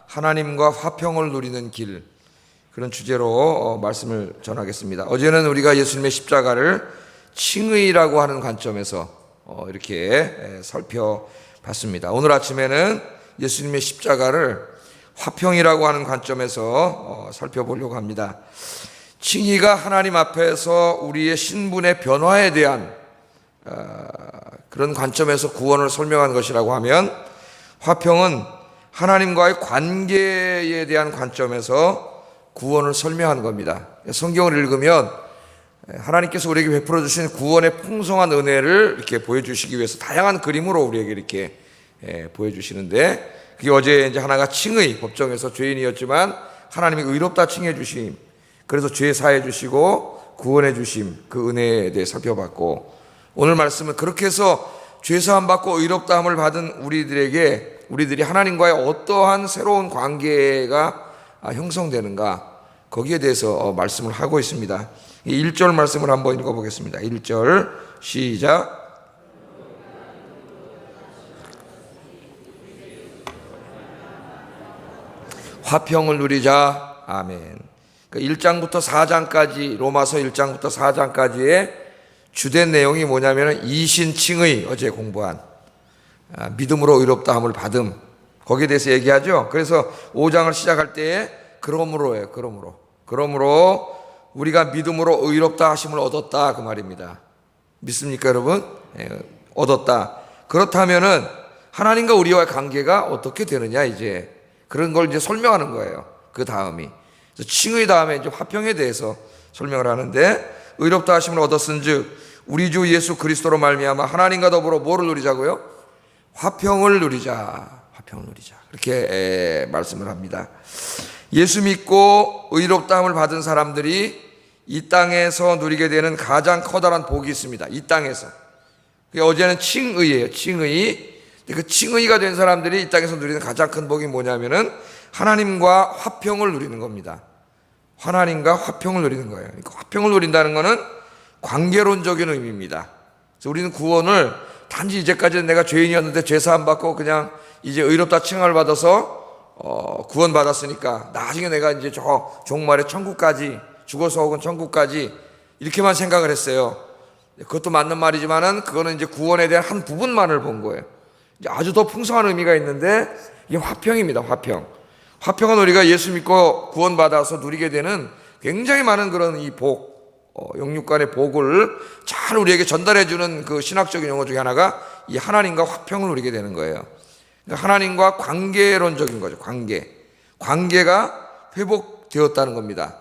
하나님과 화평을 누리는 길, 그런 주제로 말씀을 전하겠습니다. 어제는 우리가 예수님의 십자가를 칭의라고 하는 관점에서 이렇게 살펴봤습니다. 오늘 아침에는 예수님의 십자가를 화평이라고 하는 관점에서 살펴보려고 합니다. 칭의가 하나님 앞에서 우리의 신분의 변화에 대한 그런 관점에서 구원을 설명한 것이라고 하면, 화평은 하나님과의 관계에 대한 관점에서 구원을 설명한 겁니다. 성경을 읽으면 하나님께서 우리에게 베풀어 주신 구원의 풍성한 은혜를 이렇게 보여주시기 위해서 다양한 그림으로 우리에게 이렇게 보여주시는데, 그게 어제 이제 하나가 칭의, 법정에서 죄인이었지만 하나님이 의롭다 칭해 주심, 그래서 죄 사해 주시고 구원해 주심, 그 은혜에 대해 살펴봤고, 오늘 말씀은 그렇게 해서 죄 사함 받고 의롭다함을 받은 우리들이 하나님과의 어떠한 새로운 관계가 형성되는가, 거기에 대해서 말씀을 하고 있습니다. 1절 말씀을 한번 읽어보겠습니다. 1절 시작. 화평을 누리자. 아멘. 1장부터 4장까지, 로마서 1장부터 4장까지의 주된 내용이 뭐냐면 이신칭의, 어제 공부한 믿음으로 의롭다함을 받음, 거기에 대해서 얘기하죠. 그래서 5장을 시작할 때에 그러므로예요. 그러므로 우리가 믿음으로 의롭다 하심을 얻었다, 그 말입니다. 믿습니까 여러분? 얻었다. 그렇다면은 하나님과 우리와의 관계가 어떻게 되느냐, 이제 그런 걸 이제 설명하는 거예요. 그 다음이 칭의 다음에 이제 화평에 대해서 설명을 하는데, 의롭다 하심을 얻었은즉 우리 주 예수 그리스도로 말미암아 하나님과 더불어 뭐를 누리자고요? 화평을 누리자. 그렇게 말씀을 합니다. 예수 믿고 의롭다함을 받은 사람들이 이 땅에서 누리게 되는 가장 커다란 복이 있습니다. 이 땅에서. 어제는 칭의예요. 칭의. 그 칭의가 된 사람들이 이 땅에서 누리는 가장 큰 복이 뭐냐면은 하나님과 화평을 누리는 겁니다. 하나님과 화평을 누리는 거예요. 그러니까 화평을 누린다는 것은 관계론적인 의미입니다. 그래서 우리는 구원을 단지 이제까지는 내가 죄인이었는데 죄사함 받고 그냥 이제 의롭다 칭함을 받아서 구원 받았으니까 나중에 내가 이제 저 종말의 천국까지, 죽어서 혹은 천국까지, 이렇게만 생각을 했어요. 그것도 맞는 말이지만은 그거는 이제 구원에 대한 한 부분만을 본 거예요. 이제 아주 더 풍성한 의미가 있는데 이게 화평입니다. 화평은 우리가 예수 믿고 구원받아서 누리게 되는 굉장히 많은 그런 이 복, 영육간의 복을 잘 우리에게 전달해주는 그 신학적인 용어 중에 하나가 이 하나님과 화평을 누리게 되는 거예요. 그러니까 하나님과 관계론적인 거죠. 관계가 회복되었다는 겁니다.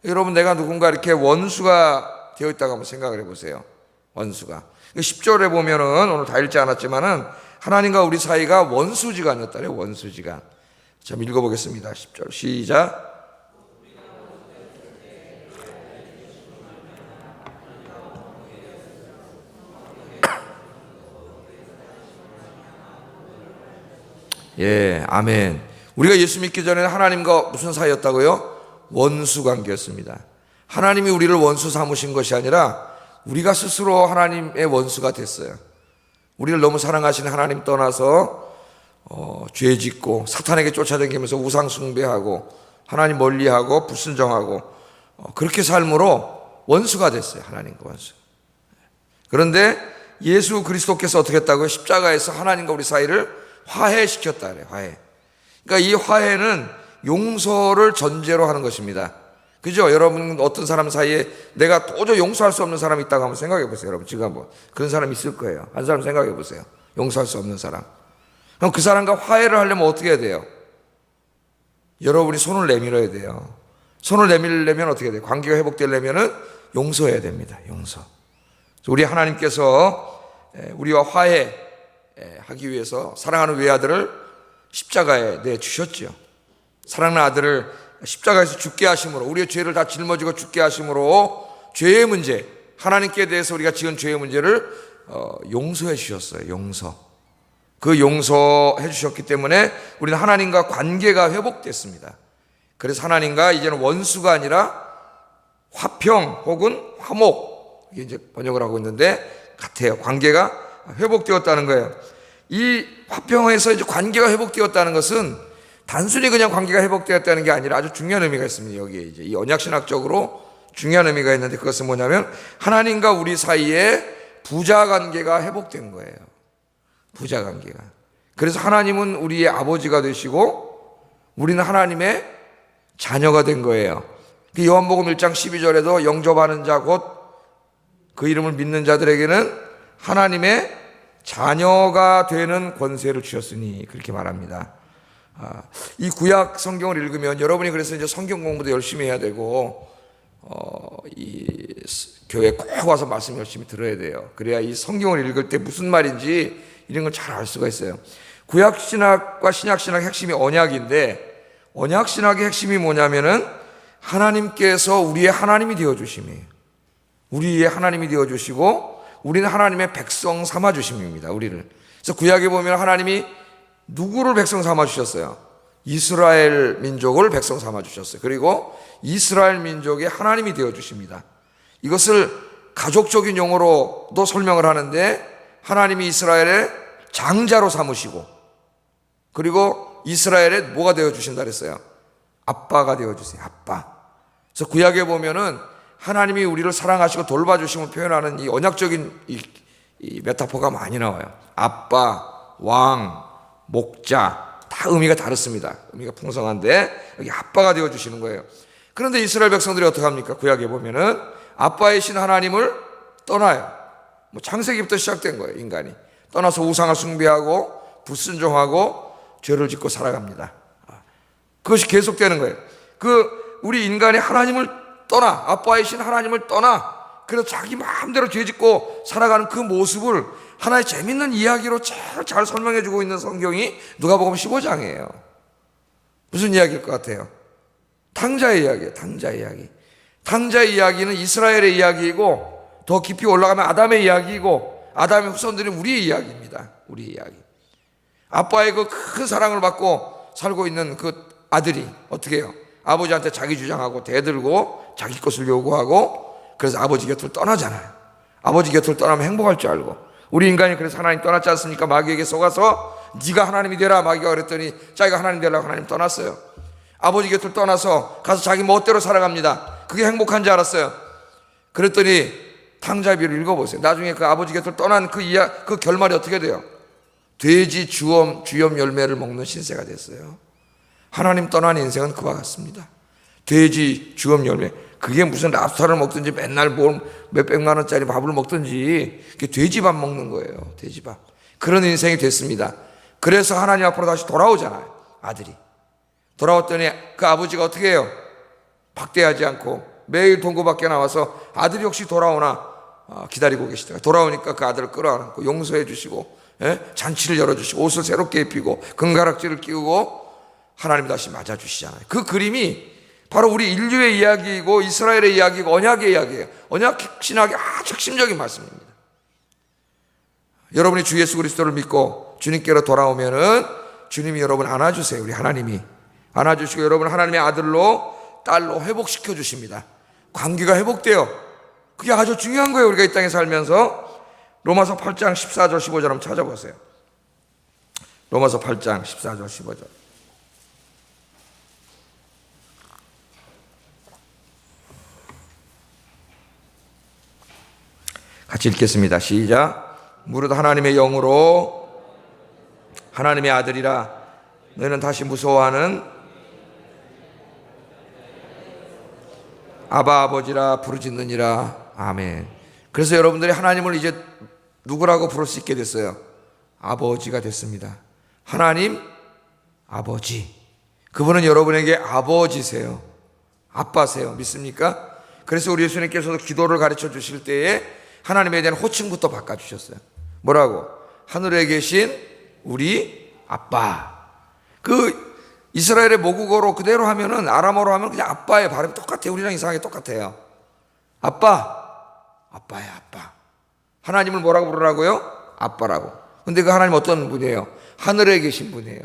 여러분, 내가 누군가 이렇게 원수가 되어 있다고 한번 생각을 해보세요. 원수가. 10절에 보면은, 오늘 다 읽지 않았지만은 하나님과 우리 사이가 원수지간이었다래요. 원수지간. 자, 읽어보겠습니다. 10절 시작. 예, 아멘. 우리가 예수 믿기 전에는 하나님과 무슨 사이였다고요? 원수 관계였습니다. 하나님이 우리를 원수 삼으신 것이 아니라 우리가 스스로 하나님의 원수가 됐어요. 우리를 너무 사랑하시는 하나님 떠나서 죄 짓고 사탄에게 쫓아다니면서 우상 숭배하고 하나님 멀리하고 불순종하고 그렇게 삶으로 원수가 됐어요. 하나님과 원수. 그런데 예수 그리스도께서 어떻게 했다고요? 십자가에서 하나님과 우리 사이를 화해시켰다 그래요. 화해. 그러니까 이 화해는 용서를 전제로 하는 것입니다. 그죠? 여러분, 어떤 사람 사이에 내가 도저히 용서할 수 없는 사람이 있다고 한번 생각해 보세요. 여러분, 지금 한번 그런 사람 있을 거예요. 한 사람 생각해 보세요. 용서할 수 없는 사람. 그럼 그 사람과 화해를 하려면 어떻게 해야 돼요? 여러분이 손을 내밀어야 돼요. 손을 내밀려면 어떻게 돼요? 관계가 회복되려면은 용서해야 됩니다. 용서. 우리 하나님께서 우리와 화해하기 위해서 사랑하는 외아들을 십자가에 내주셨죠. 사랑하는 아들을 십자가에서 죽게 하심으로, 우리의 죄를 다 짊어지고 죽게 하심으로 죄의 문제, 하나님께 대해서 우리가 지은 죄의 문제를 용서해 주셨어요. 그 용서해 주셨기 때문에 우리는 하나님과 관계가 회복됐습니다. 그래서 하나님과 이제는 원수가 아니라 화평 혹은 화목, 이게 이제 번역을 하고 있는데 같아요. 관계가 회복되었다는 거예요. 이 화평에서 이제 관계가 회복되었다는 것은 단순히 그냥 관계가 회복되었다는 게 아니라 아주 중요한 의미가 있습니다. 여기에 이제 이 언약신학적으로 중요한 의미가 있는데, 그것은 뭐냐면 하나님과 우리 사이에 부자 관계가 회복된 거예요. 부자 관계가. 그래서 하나님은 우리의 아버지가 되시고 우리는 하나님의 자녀가 된 거예요. 요한복음 1장 12절에도 영접하는 자 곧 그 이름을 믿는 자들에게는 하나님의 자녀가 되는 권세를 주셨으니, 그렇게 말합니다. 이 구약 성경을 읽으면 여러분이 그래서 이제 성경 공부도 열심히 해야 되고, 이 교회 꼭 와서 말씀 열심히 들어야 돼요. 그래야 이 성경을 읽을 때 무슨 말인지 이런 걸 잘 알 수가 있어요. 구약 신학과 신약 신학의 핵심이 언약인데, 언약 신학의 핵심이 뭐냐면은 하나님께서 우리의 하나님이 되어 주심이에요. 우리의 하나님이 되어 주시고 우리는 하나님의 백성 삼아 주심입니다. 우리를. 그래서 구약에 보면 하나님이 누구를 백성 삼아 주셨어요? 이스라엘 민족을 백성 삼아 주셨어요. 그리고 이스라엘 민족의 하나님이 되어 주십니다. 이것을 가족적인 용어로도 설명을 하는데, 하나님이 이스라엘의 장자로 삼으시고, 그리고 이스라엘의 뭐가 되어 주신다 그랬어요? 아빠가 되어 주세요. 아빠. 그래서 구약에 보면은 하나님이 우리를 사랑하시고 돌봐주심을 표현하는 이 언약적인 이 메타포가 많이 나와요. 아빠, 왕, 목자, 다 의미가 다릅니다. 의미가 풍성한데 여기 아빠가 되어주시는 거예요. 그런데 이스라엘 백성들이 어떻게 합니까? 구약에 보면은 아빠이신 하나님을 떠나요. 뭐 창세기부터 시작된 거예요. 인간이 떠나서 우상을 숭배하고 불순종하고 죄를 짓고 살아갑니다. 그것이 계속되는 거예요. 우리 인간이 하나님을 떠나, 아빠이신 하나님을 떠나, 그래서 자기 마음대로 죄짓고 살아가는 그 모습을 하나의 재밌는 이야기로 잘 설명해주고 있는 성경이 누가복음 15장이에요. 무슨 이야기일 것 같아요? 탕자의 이야기예요. 탕자의 이야기. 탕자의 이야기는 이스라엘의 이야기이고, 더 깊이 올라가면 아담의 이야기이고, 아담의 후손들은 우리의 이야기입니다. 우리의 이야기. 아빠의 그 큰 사랑을 받고 살고 있는 그 아들이 어떻게 해요? 아버지한테 자기 주장하고 대들고 자기 것을 요구하고, 그래서 아버지 곁을 떠나잖아요. 아버지 곁을 떠나면 행복할 줄 알고. 우리 인간이 그래서 하나님 떠났지 않습니까? 마귀에게 속아서 네가 하나님이 되라 마귀가 그랬더니 자기가 하나님 되려고 하나님 떠났어요. 아버지 곁을 떠나서 가서 자기 멋대로 살아갑니다. 그게 행복한 줄 알았어요. 그랬더니 탕자비를 읽어보세요. 나중에 그 아버지 곁을 떠난 그 결말이 어떻게 돼요? 돼지 주염 열매를 먹는 신세가 됐어요. 하나님 떠난 인생은 그와 같습니다. 돼지 주염 열매, 그게 무슨 랍스타를 먹든지 맨날 몇백만 원짜리 밥을 먹든지, 그게 돼지밥 먹는 거예요. 돼지밥. 그런 인생이 됐습니다. 그래서 하나님 앞으로 다시 돌아오잖아요. 아들이 돌아왔더니 그 아버지가 어떻게 해요? 박대하지 않고 매일 동고 밖에 나와서 아들이 혹시 돌아오나 기다리고 계시다가 돌아오니까 그 아들을 끌어안고 용서해 주시고, 잔치를 열어주시고 옷을 새롭게 입히고 금가락지를 끼우고 하나님 다시 맞아주시잖아요. 그 그림이 바로 우리 인류의 이야기이고 이스라엘의 이야기이고 언약의 이야기예요. 언약 신학의 아주 핵심적인 말씀입니다. 여러분이 주 예수 그리스도를 믿고 주님께로 돌아오면은 주님이 여러분 안아주세요. 우리 하나님이 안아주시고 여러분 하나님의 아들로 딸로 회복시켜 주십니다. 관계가 회복돼요. 그게 아주 중요한 거예요. 우리가 이 땅에 살면서. 로마서 8장 14절 15절 한번 찾아보세요. 로마서 8장 14절 15절. 같이 읽겠습니다. 시작. 무릇 하나님의 영으로 하나님의 아들이라 너희는 다시 무서워하는 아바 아버지라 부르짖느니라. 아멘. 그래서 여러분들이 하나님을 이제 누구라고 부를 수 있게 됐어요? 아버지가 됐습니다. 하나님 아버지. 그분은 여러분에게 아버지세요. 아빠세요. 믿습니까? 그래서 우리 예수님께서도 기도를 가르쳐 주실 때에 하나님에 대한 호칭부터 바꿔주셨어요. 뭐라고? 하늘에 계신 우리 아빠. 그 이스라엘의 모국어로 그대로 하면은, 아람어로 하면 그냥 아빠의 발음이 똑같아요. 우리랑 이상하게 똑같아요. 아빠. 아빠야, 아빠. 하나님을 뭐라고 부르라고요? 아빠라고. 근데 그 하나님 어떤 분이에요? 하늘에 계신 분이에요.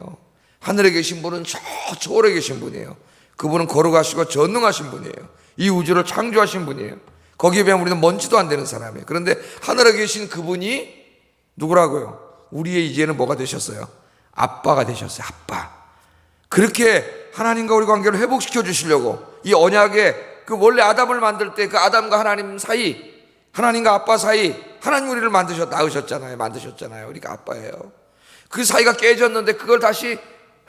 하늘에 계신 분은 저 초월에 계신 분이에요. 그분은 거룩하시고 전능하신 분이에요. 이 우주를 창조하신 분이에요. 거기에 비하면 우리는 먼지도 안 되는 사람이에요. 그런데 하늘에 계신 그분이 누구라고요? 우리의 이제는 뭐가 되셨어요? 아빠가 되셨어요. 아빠. 그렇게 하나님과 우리 관계를 회복시켜 주시려고 이 언약의 그 원래 아담을 만들 때 그 아담과 하나님 사이, 하나님과 아빠 사이, 하나님 우리를 만드셨잖아요. 우리가 아빠예요. 그 사이가 깨졌는데 그걸 다시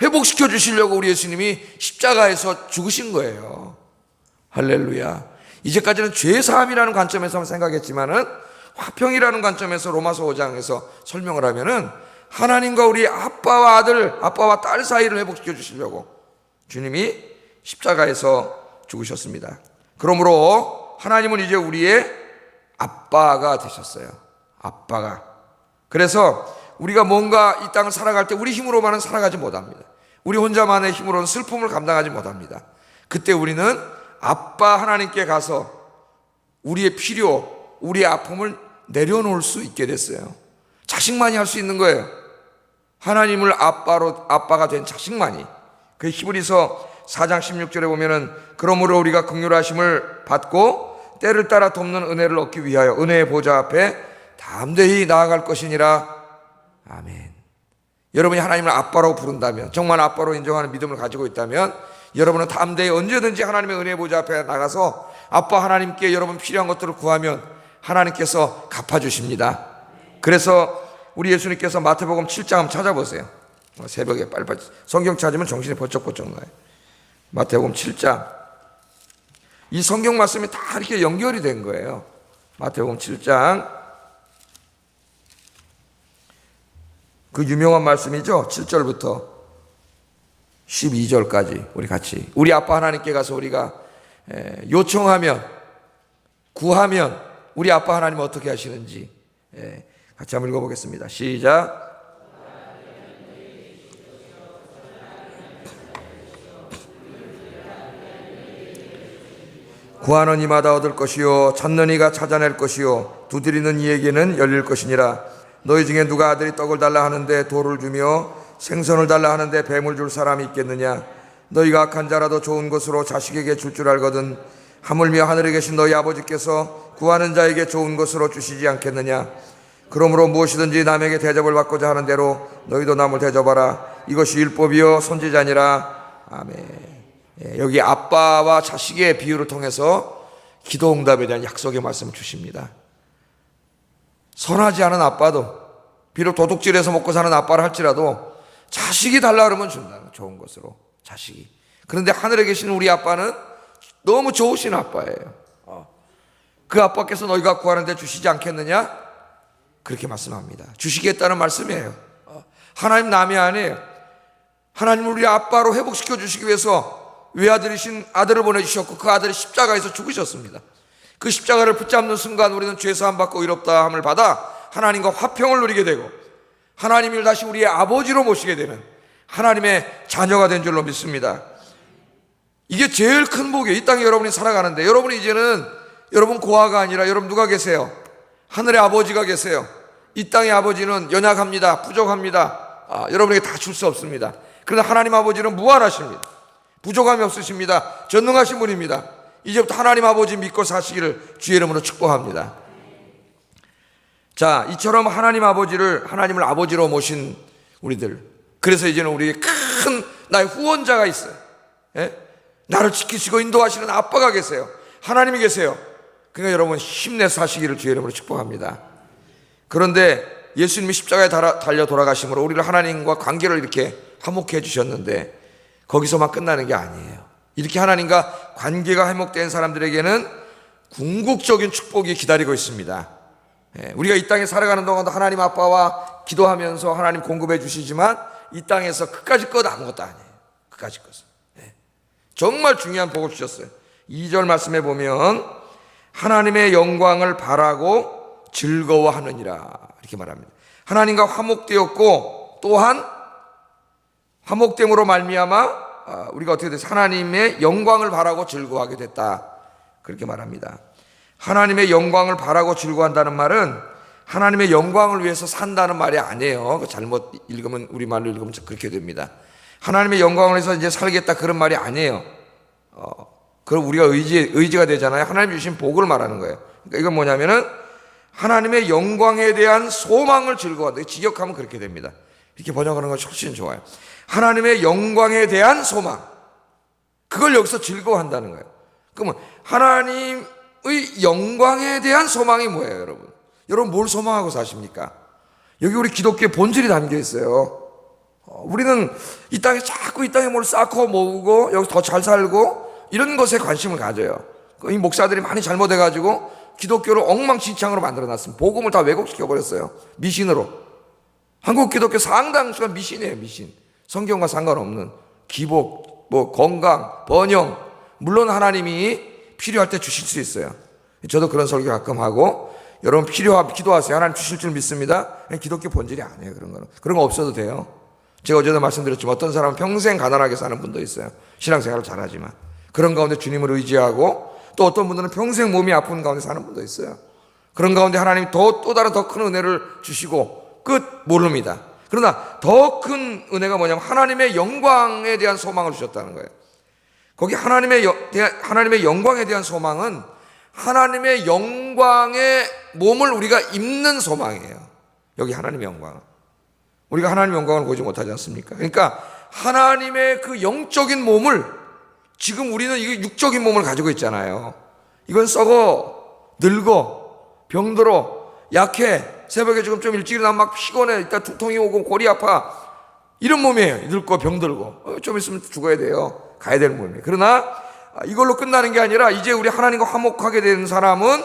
회복시켜 주시려고 우리 예수님이 십자가에서 죽으신 거예요. 할렐루야. 이제까지는 죄사함이라는 관점에서 생각했지만은 화평이라는 관점에서 로마서 5장에서 설명을 하면은 하나님과 우리 아빠와 아들, 아빠와 딸 사이를 회복시켜 주시려고 주님이 십자가에서 죽으셨습니다. 그러므로 하나님은 이제 우리의 아빠가 되셨어요. 아빠가. 그래서 우리가 뭔가 이 땅을 살아갈 때 우리 힘으로만은 살아가지 못합니다. 우리 혼자만의 힘으로는 슬픔을 감당하지 못합니다. 그때 우리는 아빠 하나님께 가서 우리의 필요, 우리의 아픔을 내려놓을 수 있게 됐어요. 자식만이 할 수 있는 거예요. 하나님을 아빠가 된 자식만이. 그 히브리서 4장 16절에 보면은 그러므로 우리가 긍휼하심을 받고 때를 따라 돕는 은혜를 얻기 위하여 은혜의 보좌 앞에 담대히 나아갈 것이니라. 아멘. 여러분이 하나님을 아빠라고 부른다면, 정말 아빠로 인정하는 믿음을 가지고 있다면 여러분은 담대히 언제든지 하나님의 은혜의 보좌 앞에 나가서 아빠 하나님께 여러분 필요한 것들을 구하면 하나님께서 갚아주십니다. 그래서 우리 예수님께서 마태복음 7장 한번 찾아보세요. 새벽에 빨리빨리 성경 찾으면 정신이 번쩍번쩍 나요. 마태복음 7장. 이 성경 말씀이 다 이렇게 연결이 된 거예요. 마태복음 7장. 그 유명한 말씀이죠. 7절부터 12절까지 우리 같이 우리 아빠 하나님께 가서 우리가 요청하면, 구하면 우리 아빠 하나님은 어떻게 하시는지 같이 한번 읽어보겠습니다. 시작. 구하는 이마다 얻을 것이요 찾는 이가 찾아낼 것이요 두드리는 이에게는 열릴 것이니라. 너희 중에 누가 아들이 떡을 달라 하는데 돌을 주며 생선을 달라 하는데 뱀을 줄 사람이 있겠느냐. 너희가 악한 자라도 좋은 것으로 자식에게 줄 줄 알거든 하물며 하늘에 계신 너희 아버지께서 구하는 자에게 좋은 것으로 주시지 않겠느냐. 그러므로 무엇이든지 남에게 대접을 받고자 하는 대로 너희도 남을 대접하라. 이것이 율법이요 선지자니라. 아멘. 여기 아빠와 자식의 비유를 통해서 기도 응답에 대한 약속의 말씀을 주십니다. 선하지 않은 아빠도, 비록 도둑질해서 먹고 사는 아빠를 할지라도 자식이 달라 그러면 준다. 좋은 것으로 자식이. 그런데 하늘에 계신 우리 아빠는 너무 좋으신 아빠예요. 그 아빠께서 너희가 구하는데 주시지 않겠느냐? 그렇게 말씀합니다. 주시겠다는 말씀이에요. 하나님 남이 아니에요. 하나님을 우리 아빠로 회복시켜 주시기 위해서 외아들이신 아들을 보내주셨고 그 아들이 십자가에서 죽으셨습니다. 그 십자가를 붙잡는 순간 우리는 죄사함 받고 의롭다함을 받아 하나님과 화평을 누리게 되고 하나님을 다시 우리의 아버지로 모시게 되는 하나님의 자녀가 된 줄로 믿습니다. 이게 제일 큰 복이에요. 이 땅에 여러분이 살아가는데 여러분이 이제는 여러분 고아가 아니라 여러분 누가 계세요? 하늘의 아버지가 계세요. 이 땅의 아버지는 연약합니다. 부족합니다. 여러분에게 다 줄 수 없습니다. 그러나 하나님 아버지는 무한하십니다. 부족함이 없으십니다. 전능하신 분입니다. 이제부터 하나님 아버지 믿고 사시기를 주의 이름으로 축복합니다. 자, 이처럼 하나님을 아버지로 모신 우리들. 그래서 이제는 우리의 큰 나의 후원자가 있어요. 나를 지키시고 인도하시는 아빠가 계세요. 하나님이 계세요. 그러니까 여러분 힘내서 사시기를 주의 이름으로 축복합니다. 그런데 예수님이 십자가에 달려 돌아가심으로 우리를 하나님과 관계를 이렇게 화목해 해 주셨는데 거기서만 끝나는 게 아니에요. 이렇게 하나님과 관계가 회복된 사람들에게는 궁극적인 축복이 기다리고 있습니다. 우리가 이 땅에 살아가는 동안도 하나님 아빠와 기도하면서 하나님 공급해 주시지만 이 땅에서 그까짓 것 아무것도 아니에요. 그까짓 것은 정말 중요한 복을 주셨어요. 2절 말씀에 보면 하나님의 영광을 바라고 즐거워하느니라 이렇게 말합니다. 하나님과 화목되었고 또한 화목됨으로 말미암아 우리가 어떻게 됐어요? 하나님의 영광을 바라고 즐거워하게 됐다 그렇게 말합니다. 하나님의 영광을 바라고 즐거워한다는 말은 하나님의 영광을 위해서 산다는 말이 아니에요. 잘못 읽으면 우리말로 읽으면 그렇게 됩니다. 하나님의 영광을 위해서 이제 살겠다 그런 말이 아니에요. 그럼 우리가 의지가 되잖아요. 하나님 주신 복을 말하는 거예요. 그러니까 이건 뭐냐면은 하나님의 영광에 대한 소망을 즐거워한다. 직역하면 그렇게 됩니다. 이렇게 번역하는 것이 훨씬 좋아요. 하나님의 영광에 대한 소망, 그걸 여기서 즐거워한다는 거예요. 그러면 하나님의 영광에 대한 소망이 뭐예요, 여러분? 여러분 뭘 소망하고 사십니까? 여기 우리 기독교의 본질이 담겨 있어요. 우리는 이 땅에 자꾸 이 땅에 뭘 쌓고 모으고 여기서 더 잘 살고 이런 것에 관심을 가져요. 이 목사들이 많이 잘못해가지고 기독교를 엉망진창으로 만들어놨습니다. 복음을 다 왜곡시켜버렸어요. 미신으로. 한국 기독교 상당수가 미신이에요, 미신. 성경과 상관없는 기복, 건강, 번영, 물론 하나님이 필요할 때 주실 수 있어요. 저도 그런 설교 가끔 하고, 여러분 필요하면 기도하세요. 하나님 주실 줄 믿습니다. 기독교 본질이 아니에요, 그런 거는. 그런 거 없어도 돼요. 제가 어제도 말씀드렸지만 어떤 사람은 평생 가난하게 사는 분도 있어요. 신앙생활을 잘하지만. 그런 가운데 주님을 의지하고, 또 어떤 분들은 평생 몸이 아픈 가운데 사는 분도 있어요. 그런 가운데 하나님이 또 다른 더 큰 은혜를 주시고 끝 모릅니다. 그러나 더 큰 은혜가 뭐냐면 하나님의 영광에 대한 소망을 주셨다는 거예요. 거기 하나님의 영광에 대한 소망은 하나님의 영광의 몸을 우리가 입는 소망이에요. 여기 하나님의 영광은. 우리가 하나님의 영광을 보지 못하지 않습니까? 그러니까 하나님의 그 영적인 몸을, 지금 우리는 이게 육적인 몸을 가지고 있잖아요. 이건 썩어, 늙어, 병들어, 약해, 새벽에 지금 좀 일찍 일어나면 막 피곤해, 이따 두통이 오고 골이 아파, 이런 몸이에요. 늙고 병들고 좀 있으면 죽어야 돼요. 가야 될 몸이에요. 그러나 이걸로 끝나는 게 아니라 이제 우리 하나님과 화목하게 되는 사람은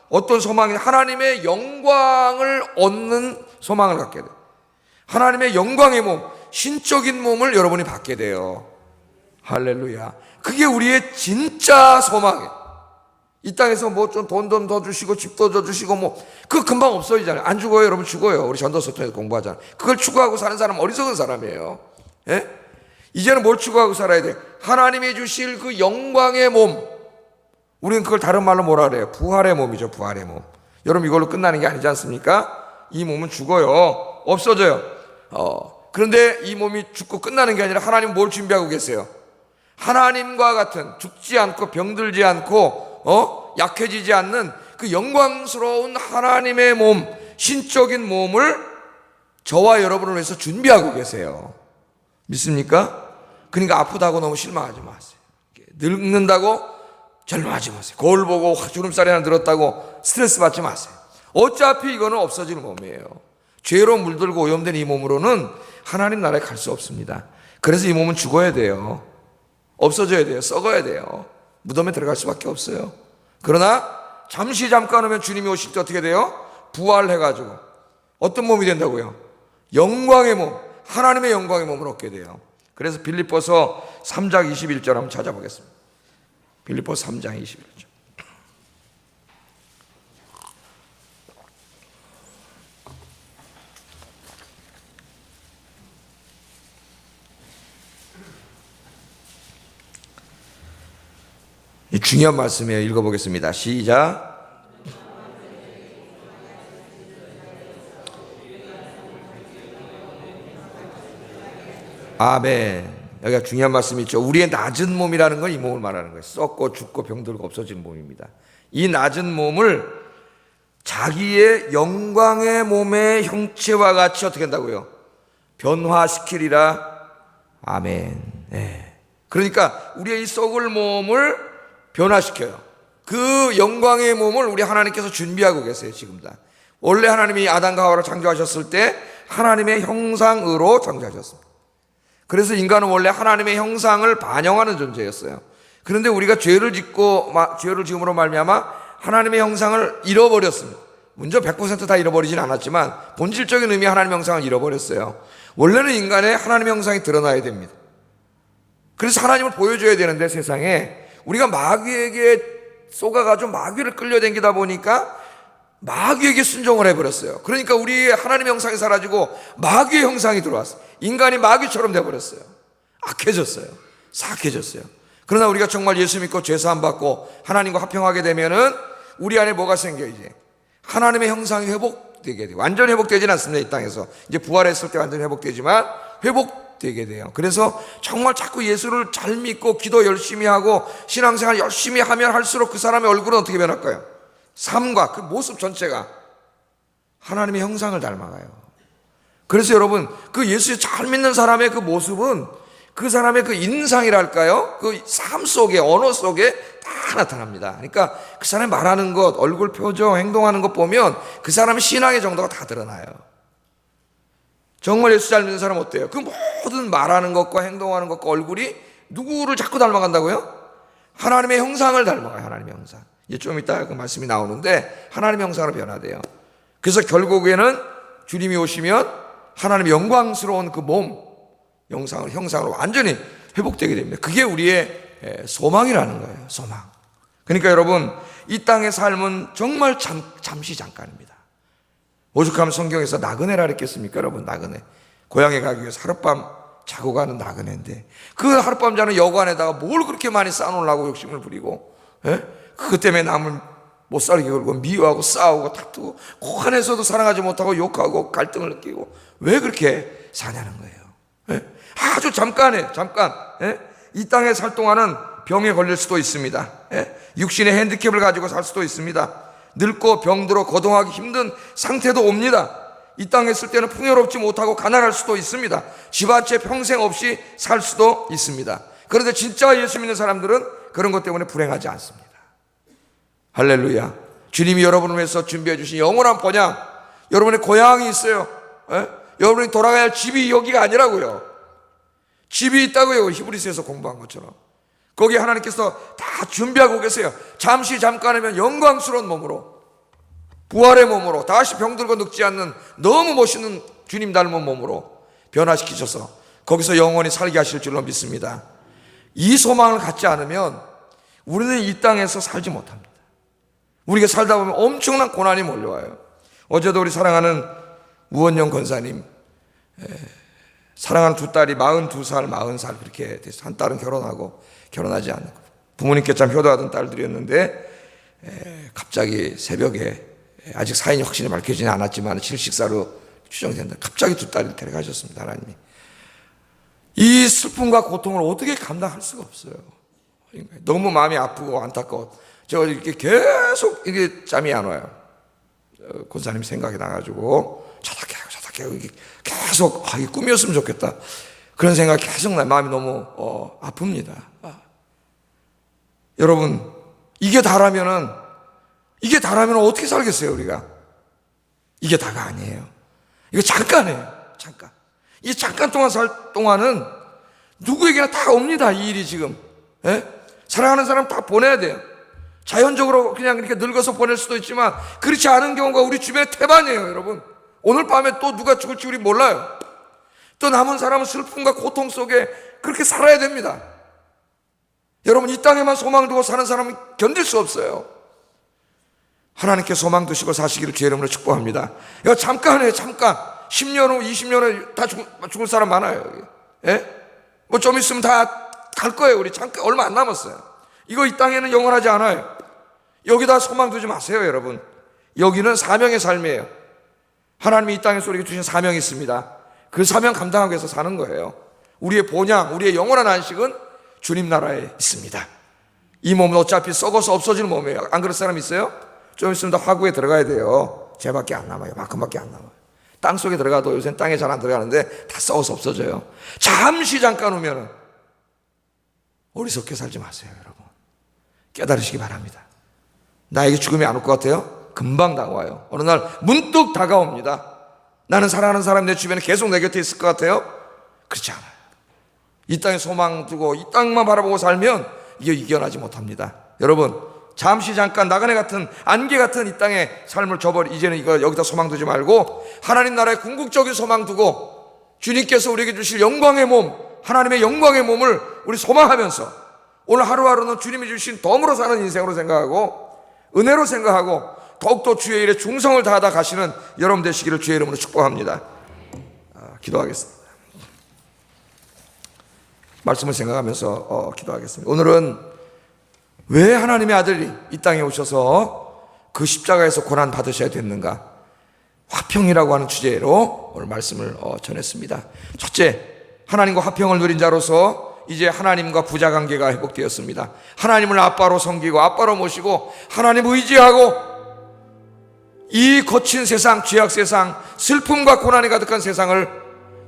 어떤 소망이, 하나님의 영광을 얻는 소망을 갖게 돼요. 하나님의 영광의 몸, 신적인 몸을 여러분이 받게 돼요. 할렐루야. 그게 우리의 진짜 소망이에요. 이 땅에서 뭐 좀 돈 더 주시고 집도 더 주시고 그거 금방 없어지잖아요. 안 죽어요, 여러분? 죽어요. 우리 전도서 통해서 공부하잖아요. 그걸 추구하고 사는 사람은 어리석은 사람이에요. 예? 이제는 뭘 추구하고 살아야 돼? 하나님이 주실 그 영광의 몸. 우리는 그걸 다른 말로 뭐라 그래요? 부활의 몸이죠, 부활의 몸. 여러분 이걸로 끝나는 게 아니지 않습니까? 이 몸은 죽어요. 없어져요. 그런데 이 몸이 죽고 끝나는 게 아니라 하나님은 뭘 준비하고 계세요? 하나님과 같은, 죽지 않고 병들지 않고 약해지지 않는 그 영광스러운 하나님의 몸, 신적인 몸을 저와 여러분을 위해서 준비하고 계세요. 믿습니까? 그러니까 아프다고 너무 실망하지 마세요. 늙는다고 절망하지 마세요. 거울 보고 주름살이 하나 늘었다고 스트레스 받지 마세요. 어차피 이거는 없어질 몸이에요. 죄로 물들고 오염된 이 몸으로는 하나님 나라에 갈 수 없습니다. 그래서 이 몸은 죽어야 돼요. 없어져야 돼요. 썩어야 돼요. 무덤에 들어갈 수밖에 없어요. 그러나 잠깐 오면 주님이 오실 때 어떻게 돼요? 부활해가지고 어떤 몸이 된다고요? 영광의 몸, 하나님의 영광의 몸을 얻게 돼요. 그래서 빌립보서 3장 21절 한번 찾아보겠습니다. 빌립보서 3장 21절. 중요한 말씀이에요. 읽어보겠습니다. 시작. 아멘. 여기가 중요한 말씀이 있죠. 우리의 낮은 몸이라는 건 이 몸을 말하는 거예요. 썩고 죽고 병들고 없어지는 몸입니다. 이 낮은 몸을 자기의 영광의 몸의 형체와 같이 어떻게 한다고요? 변화시키리라. 아멘. 네. 그러니까 우리의 이 썩을 몸을 변화시켜요. 그 영광의 몸을 우리 하나님께서 준비하고 계세요. 지금 다. 원래 하나님이 아담과 하와를 창조하셨을 때 하나님의 형상으로 창조하셨습니다. 그래서 인간은 원래 하나님의 형상을 반영하는 존재였어요. 그런데 우리가 죄를 지음으로 말미암아 하나님의 형상을 잃어버렸습니다. 먼저 100% 다 잃어버리진 않았지만 본질적인 의미의 하나님의 형상을 잃어버렸어요. 원래는 인간의 하나님의 형상이 드러나야 됩니다. 그래서 하나님을 보여줘야 되는데 세상에 우리가 마귀에게 쏘가가지고 마귀를 끌려다니다 보니까 마귀에게 순종을 해버렸어요. 그러니까 우리의 하나님의 형상이 사라지고 마귀의 형상이 들어왔어요. 인간이 마귀처럼 돼버렸어요. 악해졌어요. 사악해졌어요. 그러나 우리가 정말 예수 믿고 죄사함 받고 하나님과 화평하게 되면은 우리 안에 뭐가 생겨? 이제 하나님의 형상이 회복되게 돼요. 완전히 회복되지는 않습니다. 이 땅에서 이제 부활했을 때 완전히 회복되지만 회복되게 돼요. 그래서 정말 자꾸 예수를 잘 믿고 기도 열심히 하고 신앙생활 열심히 하면 할수록 그 사람의 얼굴은 어떻게 변할까요? 삶과 그 모습 전체가 하나님의 형상을 닮아가요. 그래서 여러분, 그 예수 잘 믿는 사람의 그 모습은 그 사람의 그 인상이랄까요? 그 삶 속에, 언어 속에 다 나타납니다. 그러니까 그 사람이 말하는 것, 얼굴 표정, 행동하는 것 보면 그 사람의 신앙의 정도가 다 드러나요. 정말 예수 잘 믿는 사람 어때요? 그 모든 말하는 것과 행동하는 것과 얼굴이 누구를 자꾸 닮아간다고요? 하나님의 형상을 닮아가요. 하나님의 형상. 이제 좀 이따 그 말씀이 나오는데 하나님의 형상으로 변화돼요. 그래서 결국에는 주님이 오시면 하나님의 영광스러운 그 몸, 형상으로 완전히 회복되게 됩니다. 그게 우리의 소망이라는 거예요. 소망. 그러니까 여러분, 이 땅의 삶은 정말 잠시 잠깐입니다. 오죽하면 성경에서 나그네라 그랬겠습니까? 여러분, 나그네. 고향에 가기 위해서 하룻밤 자고 가는 나그네인데 그 하룻밤 자는 여관에다가 뭘 그렇게 많이 쌓아놓으려고 욕심을 부리고, 그것 때문에 남을 못 살게 걸고 미워하고 싸우고 다투고 그 안에서도 사랑하지 못하고 욕하고 갈등을 느끼고 왜 그렇게 사냐는 거예요. 아주 잠깐에 잠깐 이 땅에 살 동안은 병에 걸릴 수도 있습니다. 육신의 핸디캡을 가지고 살 수도 있습니다. 늙고 병들어 거동하기 힘든 상태도 옵니다. 이 땅에 있을 때는 풍요롭지 못하고 가난할 수도 있습니다. 집 한 채 평생 없이 살 수도 있습니다. 그런데 진짜 예수 믿는 사람들은 그런 것 때문에 불행하지 않습니다. 할렐루야. 주님이 여러분을 위해서 준비해 주신 영원한 번향, 여러분의 고향이 있어요. 여러분이 돌아가야 할 집이 여기가 아니라고요. 집이 있다고요. 히브리서에서 공부한 것처럼. 거기 하나님께서 다 준비하고 계세요. 잠시 잠깐이면 영광스러운 몸으로, 부활의 몸으로, 다시 병들고 늙지 않는 너무 멋있는 주님 닮은 몸으로 변화시키셔서 거기서 영원히 살게 하실 줄로 믿습니다. 이 소망을 갖지 않으면 우리는 이 땅에서 살지 못합니다. 우리가 살다 보면 엄청난 고난이 몰려와요. 어제도 우리 사랑하는 우원영 권사님, 사랑하는 두 딸이 42살, 40살 그렇게 돼서 한 딸은 결혼하고 결혼하지 않고 부모님께 참 효도하던 딸들이었는데 갑자기 새벽에 아직 사인이 확실히 밝혀지지 않았지만 실식사로 추정된다. 갑자기 두 딸을 데려가셨습니다. 하나님이. 이 슬픔과 고통을 어떻게 감당할 수가 없어요. 너무 마음이 아프고 안타까워. 제가 이렇게 계속 이게 잠이 안 와요. 권사님 생각이 나가지고 저렇게 하고 계속 이게 꿈이었으면 좋겠다. 그런 생각이 계속 나요. 마음이 너무 아픕니다. 여러분, 이게 다라면 어떻게 살겠어요, 우리가? 이게 다가 아니에요. 이거 잠깐이에요. 잠깐. 이 잠깐 동안 살 동안은 누구에게나 다 옵니다. 이 일이 지금. 사랑하는 사람 다 보내야 돼요. 자연적으로 그냥 이렇게 늙어서 보낼 수도 있지만 그렇지 않은 경우가 우리 주변에 태반이에요, 여러분. 오늘 밤에 또 누가 죽을지 우리 몰라요. 또 남은 사람은 슬픔과 고통 속에 그렇게 살아야 됩니다. 여러분, 이 땅에만 소망 두고 사는 사람은 견딜 수 없어요. 하나님께 소망 두시고 사시기를 주의 이름으로 축복합니다. 이거 잠깐이에요, 잠깐. 10년 후, 20년 후에 다 죽을 사람 많아요. 뭐 좀 있으면 다 갈 거예요. 우리 잠깐 얼마 안 남았어요. 이거 이 땅에는 영원하지 않아요. 여기다 소망 두지 마세요, 여러분. 여기는 사명의 삶이에요. 하나님이 이 땅에서 우리에게 주신 사명이 있습니다. 그 사명 감당하기 위해서 사는 거예요. 우리의 본향, 우리의 영원한 안식은 주님 나라에 있습니다. 이 몸은 어차피 썩어서 없어지는 몸이에요. 안 그럴 사람 있어요? 좀 있으면 다 화구에 들어가야 돼요. 쟤밖에 안 남아요. 만큼밖에 안 남아요. 땅 속에 들어가도 요새는 땅에 잘 안 들어가는데 다 썩어서 없어져요. 잠시 잠깐 오면은 어리석게 살지 마세요, 여러분. 깨달으시기 바랍니다. 나에게 죽음이 안 올 것 같아요? 금방 다가와요. 어느 날 문득 다가옵니다. 나는 사랑하는 사람이 내 주변에 계속 내 곁에 있을 것 같아요? 그렇지 않아요. 이 땅에 소망 두고 이 땅만 바라보고 살면 이게 이겨나지 못합니다. 여러분, 잠시 잠깐 나그네 같은 안개 같은 이 땅의 삶을 이제는 이거 여기다 소망 두지 말고 하나님 나라의 궁극적인 소망 두고 주님께서 우리에게 주실 영광의 몸, 하나님의 영광의 몸을 우리 소망하면서 오늘 하루하루는 주님이 주신 덤으로 사는 인생으로 생각하고 은혜로 생각하고 더욱더 주의 일에 충성을 다하다 가시는 여러분 되시기를 주의 이름으로 축복합니다. 기도하겠습니다. 말씀을 생각하면서 기도하겠습니다. 오늘은 왜 하나님의 아들이 이 땅에 오셔서 그 십자가에서 고난 받으셔야 됐는가? 화평이라고 하는 주제로 오늘 말씀을 전했습니다. 첫째, 하나님과 화평을 누린 자로서 이제 하나님과 부자관계가 회복되었습니다. 하나님을 아빠로 섬기고 아빠로 모시고 하나님 의지하고 이 거친 세상, 죄악 세상, 슬픔과 고난이 가득한 세상을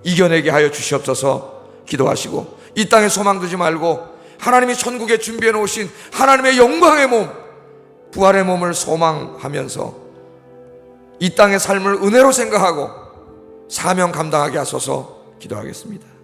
이겨내게 하여 주시옵소서 기도하시고, 이 땅에 소망 두지 말고 하나님이 천국에 준비해 놓으신 하나님의 영광의 몸, 부활의 몸을 소망하면서 이 땅의 삶을 은혜로 생각하고 사명 감당하게 하소서 기도하겠습니다.